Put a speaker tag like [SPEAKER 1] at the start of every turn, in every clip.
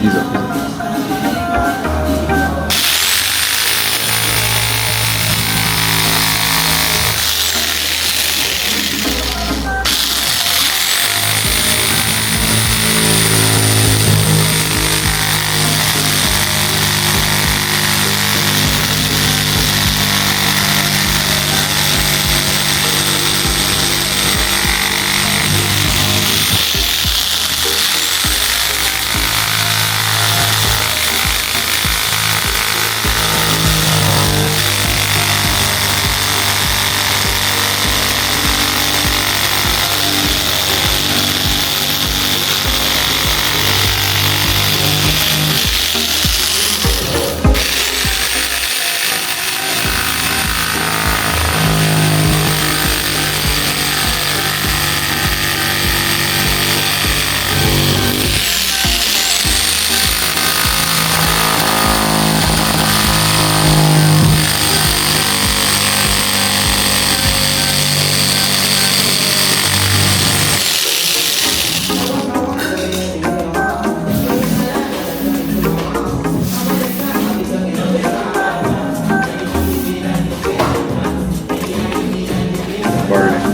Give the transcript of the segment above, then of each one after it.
[SPEAKER 1] Ease up, ease up. Barley.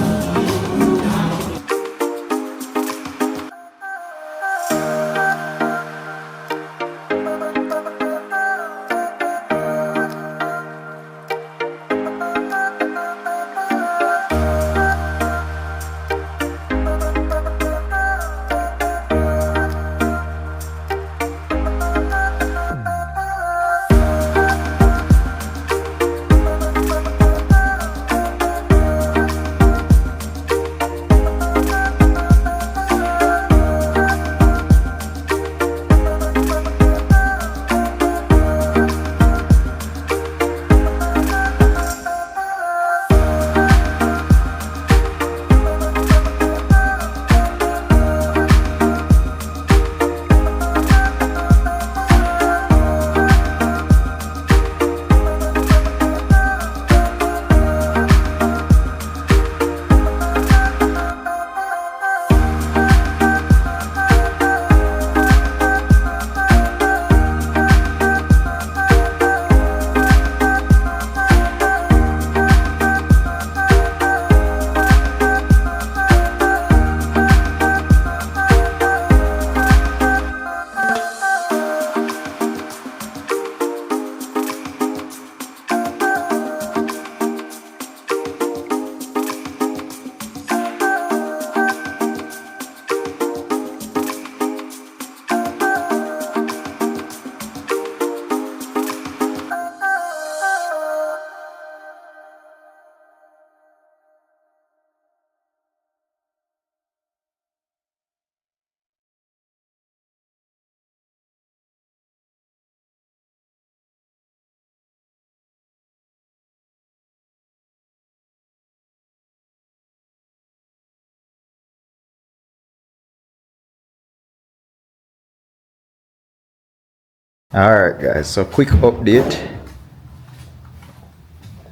[SPEAKER 1] Alright guys, so quick update.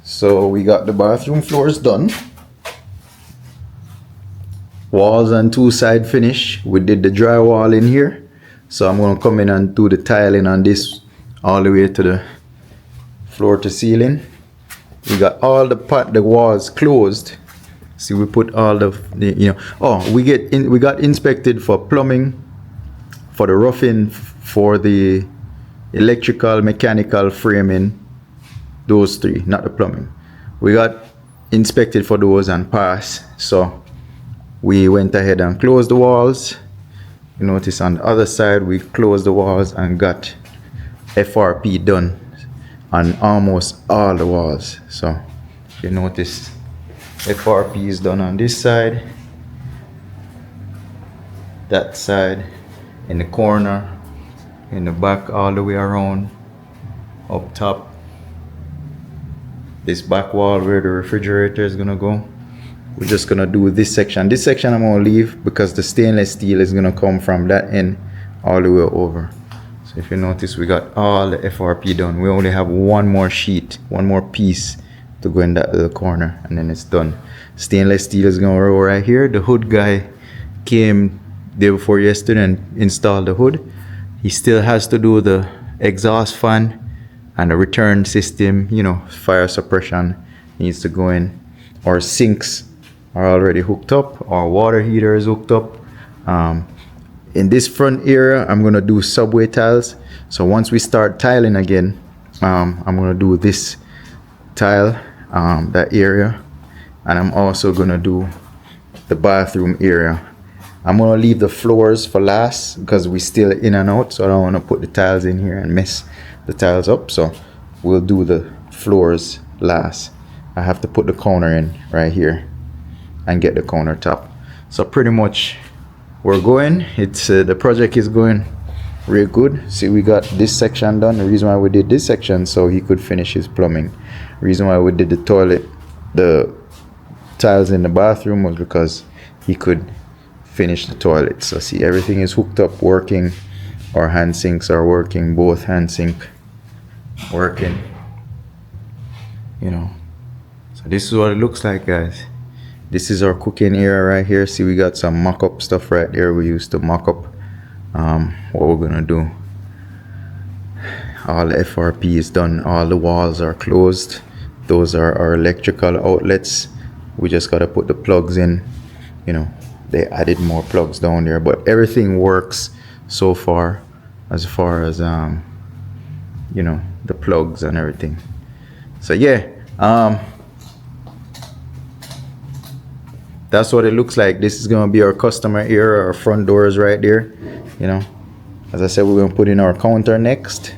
[SPEAKER 1] So we got the bathroom floors done. Walls on two side finish. We did the drywall in here. So I'm gonna come in and do the tiling on this all the way to the floor to ceiling. We got all the walls closed. See, we put all the we got inspected for plumbing, for the roofing, for the electrical, mechanical, framing, those three, not the plumbing. We got inspected for those and passed. So we went ahead and closed the walls. You notice on the other side we closed the walls and got FRP done on almost all the walls. So you notice FRP is done on this side, that side, in the corner, in the back, all the way around, up top, this back wall where the refrigerator is gonna go. We're just gonna do this section. This section I'm gonna leave because the stainless steel is gonna come from that end all the way over. So if you notice, we got all the FRP done. We only have one more sheet, one more piece to go in that little corner, and then it's done. Stainless steel is gonna roll right here. The hood guy came day before yesterday and installed the hood. He still has to do the exhaust fan and the return system, you know, fire suppression needs to go in. Our sinks are already hooked up. Our water heater is hooked up. In this front area, I'm gonna do subway tiles. So once we start tiling again, I'm gonna do this tile, that area, and I'm also gonna do the bathroom area. I'm gonna leave the floors for last because we still in and out, so I don't want to put the tiles in here and mess the tiles up. So we'll do the floors last. I have to put the counter in right here and get the countertop. So pretty much we're going. It's the project is going real good. See, we got this section done. The reason why we did this section so he could finish his plumbing. The reason why we did the toilet, the tiles in the bathroom was because he could finish the toilet. So see, everything is hooked up, working. Our hand sinks are working, both hand sink working, you know. So this is what it looks like, guys. This is our cooking area right here. See, we got some mock-up stuff right there. We used to mock up what we're gonna do. All the FRP is done, all the walls are closed. Those are our electrical outlets. We just gotta put the plugs in, you know. They added more plugs down there, but everything works so far as you know, the plugs and everything. So yeah, that's what it looks like. This is gonna be our customer area. Our front doors right there, you know. As I said, we're gonna put in our counter next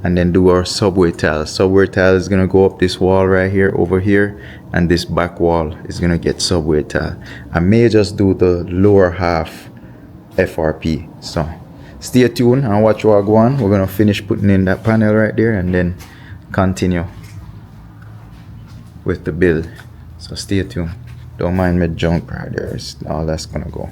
[SPEAKER 1] and then do our subway tile. Subway tile is gonna go up this wall right here, over here, and this back wall is gonna get subway tile. I may just do the lower half FRP. So stay tuned and watch what I go on. We're gonna finish putting in that panel right there and then continue with the build. So stay tuned. Don't mind me junk right there. All that's gonna go.